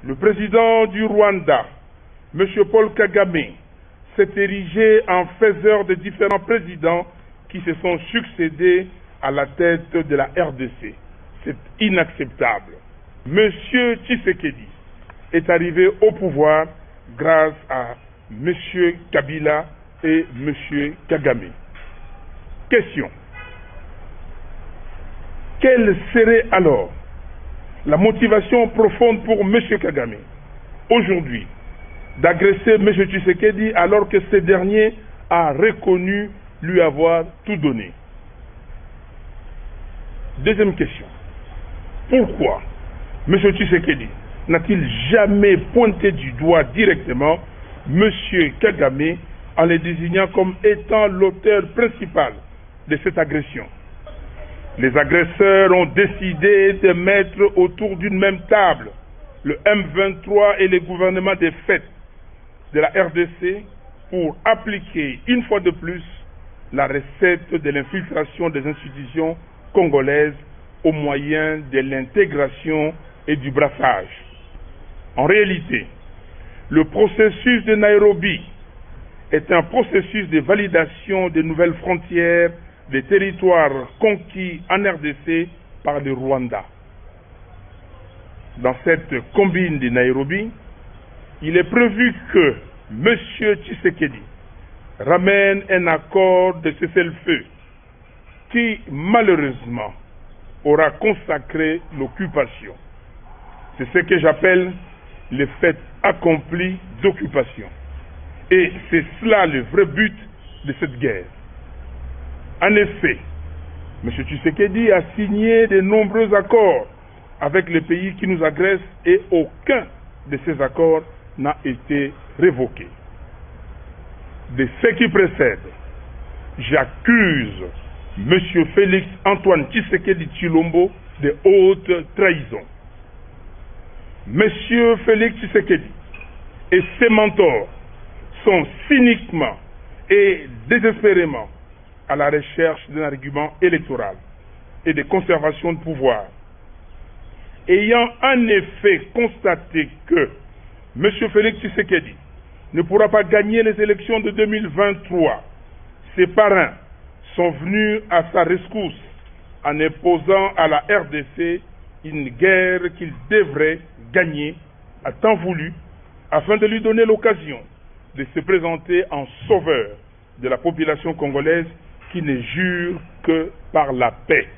Le président du Rwanda, M. Paul Kagame, s'est érigé en faiseur des différents présidents qui se sont succédés à la tête de la RDC. C'est inacceptable. M. Tshisekedi est arrivé au pouvoir grâce à M. Kabila et M. Kagame. Question. Quelle serait alors la motivation profonde pour M. Kagame aujourd'hui d'agresser M. Tshisekedi alors que ce dernier a reconnu lui avoir tout donné? Deuxième question. Pourquoi M. Tshisekedi n'a-t-il jamais pointé du doigt directement M. Kagame en le désignant comme étant l'auteur principal de cette agression? Les agresseurs ont décidé de mettre autour d'une même table le M23 et les gouvernements des fêtes de la RDC pour appliquer une fois de plus la recette de l'infiltration des institutions congolaises au moyen de l'intégration et du brassage. En réalité, le processus de Nairobi est un processus de validation des nouvelles frontières des territoires conquis en RDC par le Rwanda. Dans cette combine de Nairobi, il est prévu que M. Tshisekedi ramène un accord de cessez-le-feu qui, malheureusement, aura consacré l'occupation. C'est ce que j'appelle le fait accompli d'occupation. Et c'est cela le vrai but de cette guerre. En effet, M. Tshisekedi a signé de nombreux accords avec les pays qui nous agressent et aucun de ces accords n'a été révoqué. De ce qui précède, j'accuse M. Félix Antoine Tshisekedi Tshilombo de haute trahison. M. Félix Tshisekedi et ses mentors sont cyniquement et désespérément à la recherche d'un argument électoral et de conservation de pouvoir. Ayant en effet constaté que M. Félix Tshisekedi ne pourra pas gagner les élections de 2023, ses parrains sont venus à sa rescousse en imposant à la RDC une guerre qu'il devrait gagner à temps voulu afin de lui donner l'occasion de se présenter en sauveur de la population congolaise qui ne jure que par la paix.